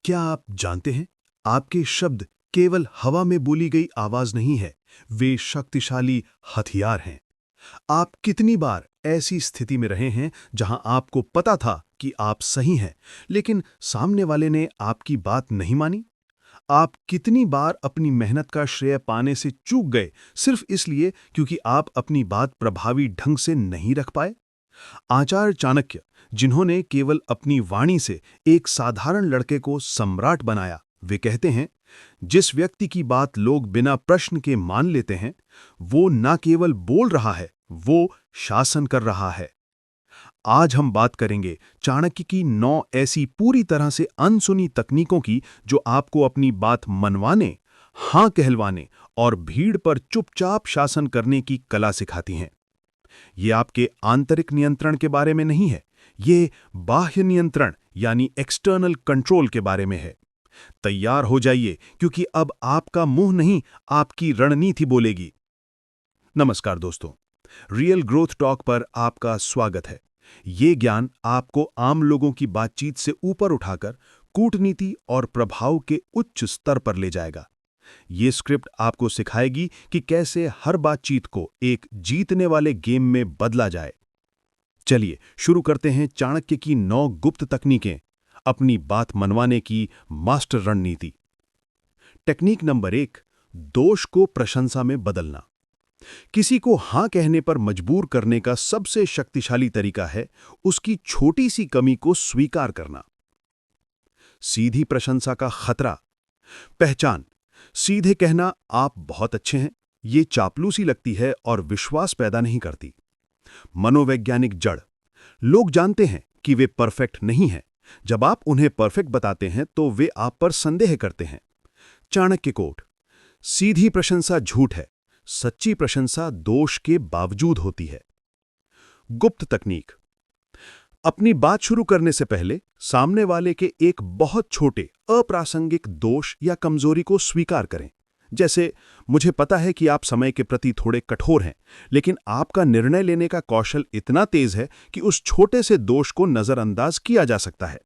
क्या आप जानते हैं, आपके शब्द केवल हवा में बोली गई आवाज नहीं है, वे शक्तिशाली हथियार हैं। आप कितनी बार ऐसी स्थिति में रहे हैं जहां आपको पता था कि आप सही हैं, लेकिन सामने वाले ने आपकी बात नहीं मानी? आप कितनी बार अपनी मेहनत का श्रेय पाने से चूक गए सिर्फ इसलिए क्योंकि आप अपनी बात प्रभावी ढंग से नहीं रख पाए? आचार्य चाणक्य, जिन्होंने केवल अपनी वाणी से एक साधारण लड़के को सम्राट बनाया, वे कहते हैं, जिस व्यक्ति की बात लोग बिना प्रश्न के मान लेते हैं, वो न केवल बोल रहा है, वो शासन कर रहा है। आज हम बात करेंगे चाणक्य की 9 ऐसी पूरी तरह से अनसुनी तकनीकों की जो आपको अपनी बात मनवाने, हां कहलवाने और भीड़ पर चुपचाप शासन करने की कला सिखाती हैं। ये आपके आंतरिक नियंत्रण के बारे में नहीं है, ये बाह्य नियंत्रण यानी एक्सटर्नल कंट्रोल के बारे में है। तैयार हो जाइए, क्योंकि अब आपका मुंह नहीं, आपकी रणनीति बोलेगी। नमस्कार दोस्तों, रियल ग्रोथ टॉक पर आपका स्वागत है। ये ज्ञान आपको आम लोगों की बातचीत से ऊपर उठाकर कूटनीति और प्रभाव के उच्च स्तर पर ले जाएगा। ये स्क्रिप्ट आपको सिखाएगी कि कैसे हर बातचीत को एक जीतने वाले गेम में बदला जाए। चलिए शुरू करते हैं चाणक्य की 9 गुप्त तकनीकें, अपनी बात मनवाने की मास्टर रणनीति। टेक्निक नंबर 1, दोष को प्रशंसा में बदलना। किसी को हां कहने पर मजबूर करने का सबसे शक्तिशाली तरीका है उसकी छोटी सी कमी को स्वीकार करना। सीधी प्रशंसा का खतरा। पहचान। सीधे कहना आप बहुत अच्छे हैं, ये चापलूसी लगती है और विश्वास पैदा नहीं करती। मनोवैज्ञानिक जड़। लोग जानते हैं कि वे परफेक्ट नहीं हैं। जब आप उन्हें परफेक्ट बताते हैं तो वे आप पर संदेह करते हैं। चाणक्य कोट, सीधी प्रशंसा झूठ है, सच्ची प्रशंसा दोष के बावजूद होती है। गुप्त तकनीक। अपनी बात शुरू करने से पहले सामने वाले के एक बहुत छोटे अप्रासंगिक दोष या कमजोरी को स्वीकार करें। जैसे, मुझे पता है कि आप समय के प्रति थोड़े कठोर हैं, लेकिन आपका निर्णय लेने का कौशल इतना तेज है कि उस छोटे से दोष को नजरअंदाज किया जा सकता है।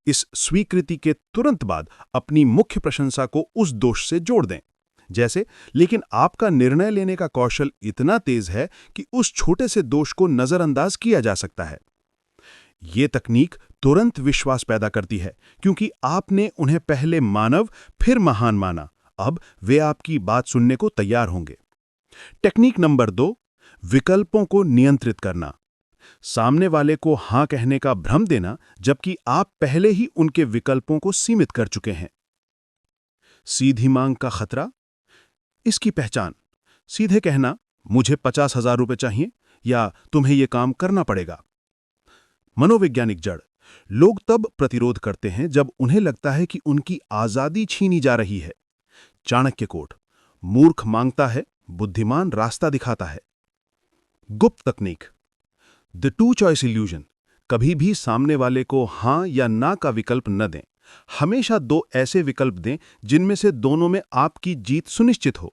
इस स्वीकृति के तुरंत बाद अपनी मुख्य प्रशंसा को उस दोष से जोड़ दें। जैसे, लेकिन आपका निर्णय लेने का कौशल इतना तेज है कि उस छोटे से दोष को नजरअंदाज किया जा सकता है। ये तकनीक तुरंत विश्वास पैदा करती है, क्योंकि आपने उन्हें पहले मानव फिर महान माना। अब वे आपकी बात सुनने को तैयार होंगे। टेक्निक नंबर 2, विकल्पों को नियंत्रित करना। सामने वाले को हां कहने का भ्रम देना, जबकि आप पहले ही उनके विकल्पों को सीमित कर चुके हैं। सीधी मांग का खतरा। इसकी पहचान। सीधे कहना, मुझे 50,000 रुपए चाहिए या तुम्हें यह काम करना पड़ेगा। मनोवैज्ञानिक जड़। लोग तब प्रतिरोध करते हैं जब उन्हें लगता है कि उनकी आजादी छीनी जा रही है। चाणक्य कोट, मूर्ख मांगता है, बुद्धिमान रास्ता दिखाता है। गुप्त तकनीक। The 2 choice illusion. कभी भी सामने वाले को हां या ना का विकल्प न दें। हमेशा 2 ऐसे विकल्प दें जिनमें से दोनों में आपकी जीत सुनिश्चित हो।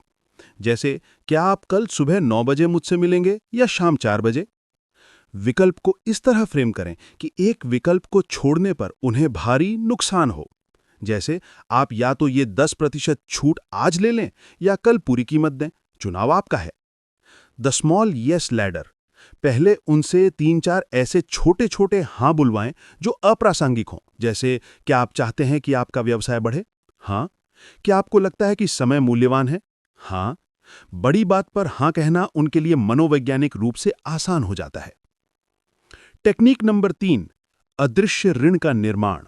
जैसे, क्या आप कल सुबह 9 बजे मुझसे मिलेंगे या शाम 4 बजे? विकल्प को इस तरह फ्रेम करें कि एक विकल्प को छोड़ने पर उन्हें भारी नुकसान हो। जैसे, आप या तो ये 10% छूट आज ले लें या कल पूरी कीमत दें, चुनाव आपका है। The small yes ladder. पहले उनसे 3-4 ऐसे छोटे छोटे हां बुलवाएं जो अप्रासंगिक हों। जैसे, क्या आप चाहते हैं कि आपका व्यवसाय बढ़े? हां। क्या आपको लगता है कि समय मूल्यवान है? हां। बड़ी बात पर हां कहना उनके लिए मनोवैज्ञानिक रूप से आसान हो जाता है। टेक्निक नंबर 3, अदृश्य ऋण का निर्माण।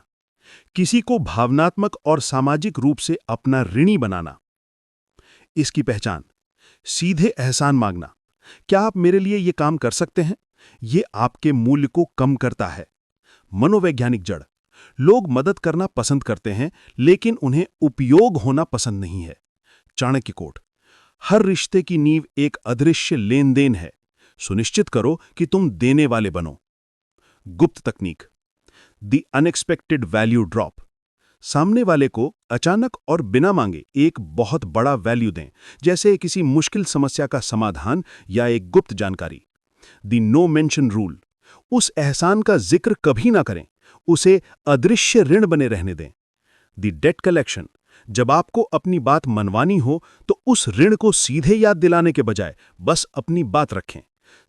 किसी को भावनात्मक और सामाजिक रूप से अपना ऋणी बनाना। इसकी पहचान। सीधे एहसान मांगना, क्या आप मेरे लिए यह काम कर सकते हैं? यह आपके मूल्य को कम करता है। मनोवैज्ञानिक जड़। लोग मदद करना पसंद करते हैं, लेकिन उन्हें उपयोग होना पसंद नहीं है। चाणक्य कोट, हर रिश्ते की नींव एक अदृश्य लेन देन है। सुनिश्चित करो कि तुम देने वाले बनो। गुप्त तकनीक। The unexpected value drop. सामने वाले को अचानक और बिना मांगे एक बहुत बड़ा वैल्यू दें, जैसे किसी मुश्किल समस्या का समाधान या एक गुप्त जानकारी। The no mention rule. उस एहसान का जिक्र कभी ना करें, उसे अदृश्य ऋण बने रहने दें। द डेट कलेक्शन, जब आपको अपनी बात मनवानी हो तो उस ऋण को सीधे याद दिलाने के बजाय बस अपनी बात रखें।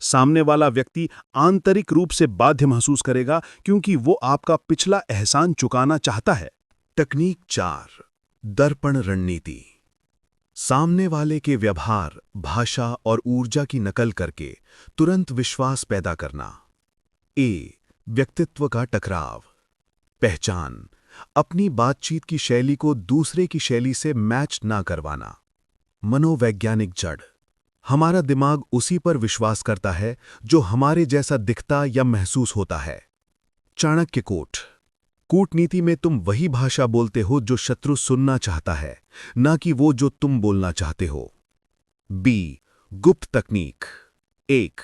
सामने वाला व्यक्ति आंतरिक रूप से बाध्य महसूस करेगा क्योंकि वो आपका पिछला एहसान चुकाना चाहता है। तकनीक 4, दर्पण रणनीति। सामने वाले के व्यवहार, भाषा और ऊर्जा की नकल करके तुरंत विश्वास पैदा करना। व्यक्तित्व का टकराव। पहचान, अपनी बातचीत की शैली को दूसरे की शैली से मैच ना करवाना। मनोवैज्ञानिक जड़, हमारा दिमाग उसी पर विश्वास करता है जो हमारे जैसा दिखता या महसूस होता है। चाणक्य कोट, कूटनीति में तुम वही भाषा बोलते हो जो शत्रु सुनना चाहता है, ना कि वो जो तुम बोलना चाहते हो। गुप्त तकनीक। 1,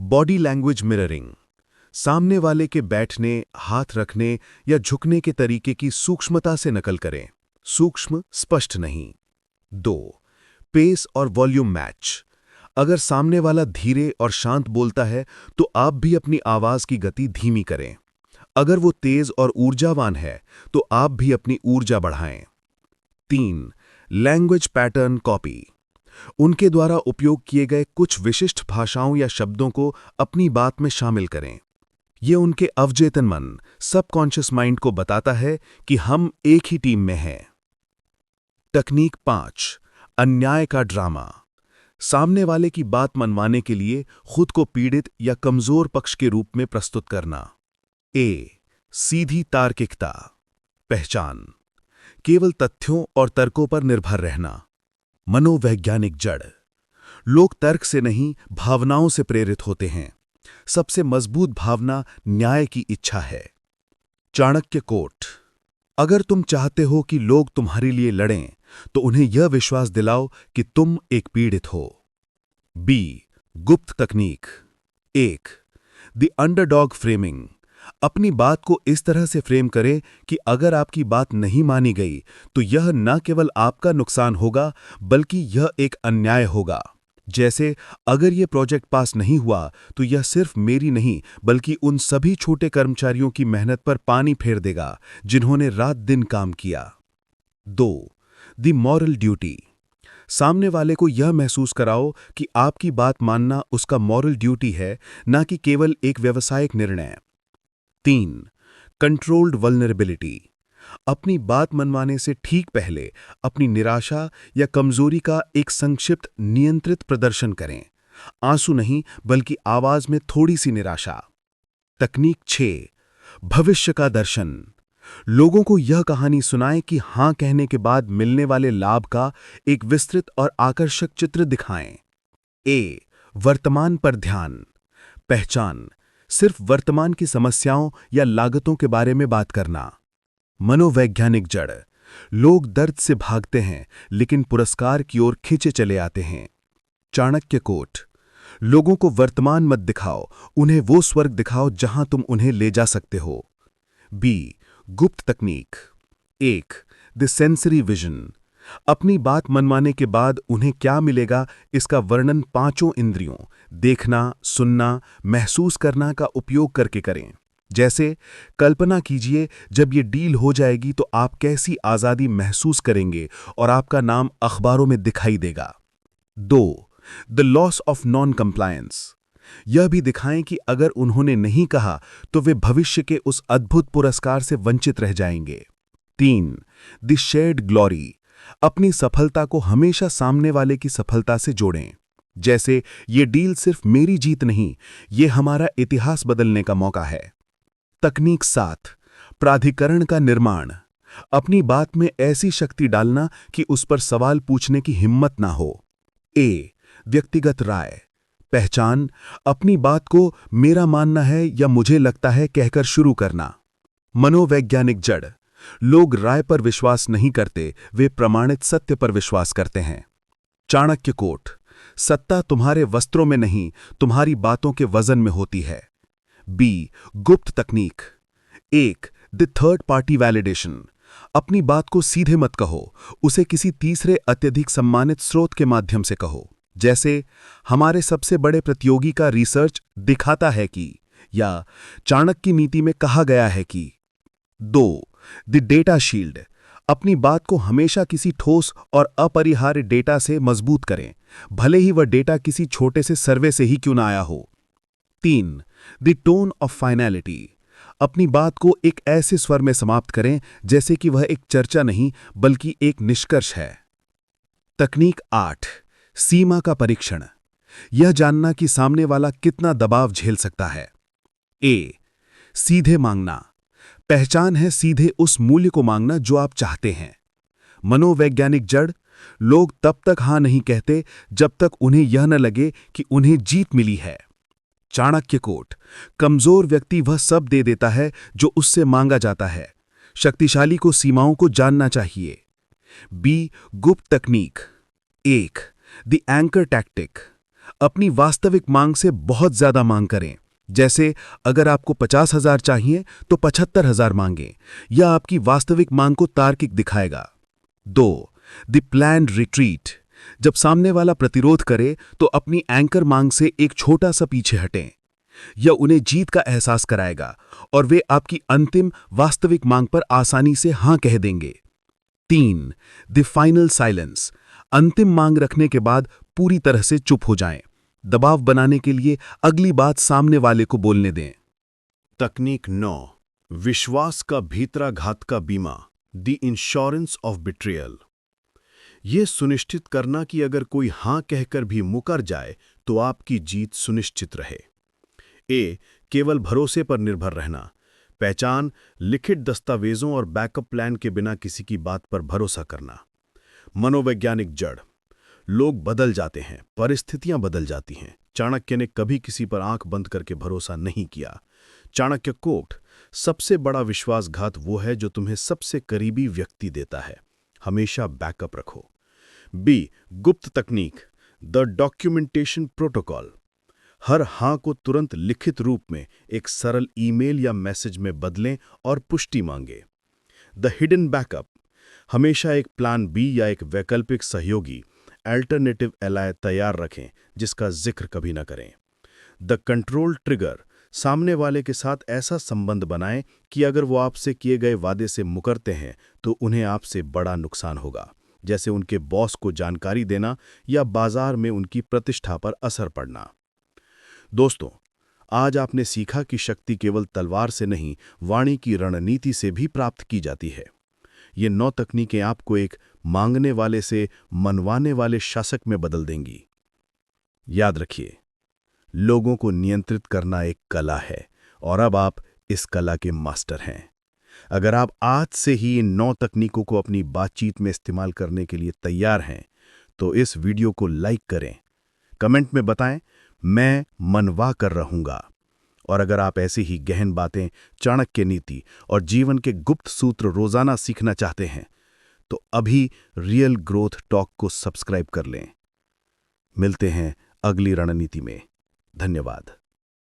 बॉडी लैंग्वेज मिररिंग। सामने वाले के बैठने, हाथ रखने या झुकने के तरीके की सूक्ष्मता से नकल करें, सूक्ष्म, स्पष्ट नहीं। 2, पेस और वॉल्यूम मैच। अगर सामने वाला धीरे और शांत बोलता है तो आप भी अपनी आवाज की गति धीमी करें। अगर वो तेज और ऊर्जावान है तो आप भी अपनी ऊर्जा बढ़ाएं। 3, लैंग्वेज पैटर्न कॉपी। उनके द्वारा उपयोग किए गए कुछ विशिष्ट भाषाओं या शब्दों को अपनी बात में शामिल करें। ये उनके अवचेतन मन, सबकॉन्शियस माइंड को बताता है कि हम एक ही टीम में हैं। तकनीक 5, अन्याय का ड्रामा। सामने वाले की बात मनवाने के लिए खुद को पीड़ित या कमजोर पक्ष के रूप में प्रस्तुत करना। सीधी तार्किकता। पहचान, केवल तथ्यों और तर्कों पर निर्भर रहना। मनोवैज्ञानिक जड़, लोग तर्क से नहीं, भावनाओं से प्रेरित होते हैं। सबसे मजबूत भावना न्याय की इच्छा है। चाणक्य कोट, अगर तुम चाहते हो कि लोग तुम्हारे लिए लड़ें तो उन्हें यह विश्वास दिलाओ कि तुम एक पीड़ित हो। गुप्त तकनीक। 1, द अंडरडॉग फ्रेमिंग। अपनी बात को इस तरह से फ्रेम करें कि अगर आपकी बात नहीं मानी गई तो यह न केवल आपका नुकसान होगा बल्कि यह एक अन्याय होगा। जैसे, अगर यह प्रोजेक्ट पास नहीं हुआ तो यह सिर्फ मेरी नहीं बल्कि उन सभी छोटे कर्मचारियों की मेहनत पर पानी फेर देगा जिन्होंने रात दिन काम किया। 2, द मॉरल ड्यूटी। सामने वाले को यह महसूस कराओ कि आपकी बात मानना उसका मॉरल ड्यूटी है, न कि केवल एक व्यावसायिक निर्णय। 3, कंट्रोल्ड वल्नरेबिलिटी। अपनी बात मनवाने से ठीक पहले अपनी निराशा या कमजोरी का एक संक्षिप्त, नियंत्रित प्रदर्शन करें। आंसू नहीं बल्कि आवाज में थोड़ी सी निराशा। तकनीक 6, भविष्य का दर्शन। लोगों को यह कहानी सुनाएं कि हां कहने के बाद मिलने वाले लाभ का एक विस्तृत और आकर्षक चित्र दिखाएं। वर्तमान पर ध्यान। पहचान, सिर्फ वर्तमान की समस्याओं या लागतों के बारे में बात करना। मनोवैज्ञानिक जड़, लोग दर्द से भागते हैं लेकिन पुरस्कार की ओर खींचे चले आते हैं। चाणक्य कोट, लोगों को वर्तमान मत दिखाओ, उन्हें वो स्वर्ग दिखाओ जहां तुम उन्हें ले जा सकते हो। गुप्त तकनीक। 1, द सेंसरी विजन। अपनी बात मनवाने के बाद उन्हें क्या मिलेगा इसका वर्णन 5 इंद्रियों, देखना, सुनना, महसूस करना का उपयोग करके करें। जैसे, कल्पना कीजिए जब ये डील हो जाएगी तो आप कैसी आजादी महसूस करेंगे और आपका नाम अखबारों में दिखाई देगा। 2, the loss of non compliance. यह भी दिखाएं कि अगर उन्होंने नहीं कहा तो वे भविष्य के उस अद्भुत पुरस्कार से वंचित रह जाएंगे। 3, द शेयर्ड ग्लोरी। अपनी सफलता को हमेशा सामने वाले की सफलता से जोड़ें। जैसे, ये डील सिर्फ मेरी जीत नहीं, ये हमारा इतिहास बदलने का मौका है। तकनीक 7, प्राधिकरण का निर्माण। अपनी बात में ऐसी शक्ति डालना कि उस पर सवाल पूछने की हिम्मत ना हो। व्यक्तिगत राय। पहचान, अपनी बात को मेरा मानना है या मुझे लगता है कहकर शुरू करना। मनोवैज्ञानिक जड़, लोग राय पर विश्वास नहीं करते, वे प्रमाणित सत्य पर विश्वास करते हैं। चाणक्य कोट, सत्ता तुम्हारे वस्त्रों में नहीं, तुम्हारी बातों के वजन में होती है। गुप्त तकनीक। 1, द थर्ड पार्टी वैलिडेशन। अपनी बात को सीधे मत कहो, उसे किसी तीसरे अत्यधिक सम्मानित स्रोत के माध्यम से कहो। जैसे, हमारे सबसे बड़े प्रतियोगी का रिसर्च दिखाता है कि, या चाणक्य की नीति में कहा गया है कि। 2, द डेटा शील्ड। अपनी बात को हमेशा किसी ठोस और अपरिहार्य डेटा से मजबूत करें, भले ही वह डेटा किसी छोटे से सर्वे से ही क्यों ना आया हो। 3. The tone of finality. अपनी बात को एक ऐसे स्वर में समाप्त करें जैसे कि वह एक चर्चा नहीं बल्कि एक निष्कर्ष है। तकनीक 8. सीमा का परीक्षण। यह जानना कि सामने वाला कितना दबाव झेल सकता है। ए. सीधे मांगना। पहचान है सीधे उस मूल्य को मांगना जो आप चाहते हैं। मनोवैज्ञानिक जड़। लोग तब तक हां नहीं कहते जब तक उन्हें यह न लगे कि उन्हें जीत मिली है। चाणक्य कोट। कमजोर व्यक्ति वह सब दे देता है जो उससे मांगा जाता है। शक्तिशाली को सीमाओं को जानना चाहिए। बी. गुप्त तकनीक। 1. The anchor tactic. अपनी वास्तविक मांग से बहुत ज्यादा मांग करें। जैसे अगर आपको 50,000 चाहिए तो 75,000 मांगें। यह आपकी वास्तविक मांग को तार्किक दिखाएगा। 2. The planned retreat. जब सामने वाला प्रतिरोध करे तो अपनी एंकर मांग से एक छोटा सा पीछे हटें। यह उन्हें जीत का एहसास कराएगा और वे आपकी अंतिम वास्तविक मांग पर आसानी से हां कह देंगे। 3. The final silence. अंतिम मांग रखने के बाद पूरी तरह से चुप हो जाएं। दबाव बनाने के लिए अगली बात सामने वाले को बोलने दें। तकनीक 9. विश्वास का भीतराघात का बीमा। The insurance of betrayal. यह सुनिश्चित करना कि अगर कोई हां कहकर भी मुकर जाए तो आपकी जीत सुनिश्चित रहे। ए. केवल भरोसे पर निर्भर रहना। पहचान, लिखित दस्तावेजों और बैकअप प्लान के बिना किसी की बात पर भरोसा करना। मनोवैज्ञानिक जड़। लोग बदल जाते हैं, परिस्थितियां बदल जाती हैं। चाणक्य ने कभी किसी पर आंख बंद करके भरोसा नहीं किया। चाणक्य कोट। सबसे बड़ा विश्वासघात वो है जो तुम्हें सबसे करीबी व्यक्ति देता है। हमेशा बैकअप रखो। बी. गुप्त तकनीक। The documentation protocol. हर हां को तुरंत लिखित रूप में एक सरल ईमेल या मैसेज में बदलें और पुष्टि मांगे। The hidden backup. हमेशा एक प्लान बी या एक वैकल्पिक सहयोगी अल्टरनेटिव एलाय तैयार रखें जिसका जिक्र कभी न करें। The control trigger. सामने वाले के साथ ऐसा संबंध बनाएं कि अगर वो आपसे किए गए वादे से मुकरते हैं तो उन्हें आपसे बड़ा नुकसान होगा, जैसे उनके बॉस को जानकारी देना या बाजार में उनकी प्रतिष्ठा पर असर पड़ना। दोस्तों, आज आपने सीखा कि शक्ति केवल तलवार से नहीं, वाणी की रणनीति से भी प्राप्त की जाती है। ये 9 तकनीकें आपको एक मांगने वाले से मनवाने वाले शासक में बदल देंगी। याद रखिए, लोगों को नियंत्रित करना एक कला है और अब आप इस कला के मास्टर हैं। अगर आप आज से ही इन 9 तकनीकों को अपनी बातचीत में इस्तेमाल करने के लिए तैयार हैं, तो इस वीडियो को लाइक करें, कमेंट में बताएं, मैं मनवा कर रहूंगा। और अगर आप ऐसी ही गहन बातें, चाणक्य नीति और जीवन के गुप्त सूत्र रोजाना सीखना चाहते हैं, तो अभी रियल ग्रोथ टॉक को सब्सक्राइब कर लें। मिलते हैं अगली रणनीति में। धन्यवाद।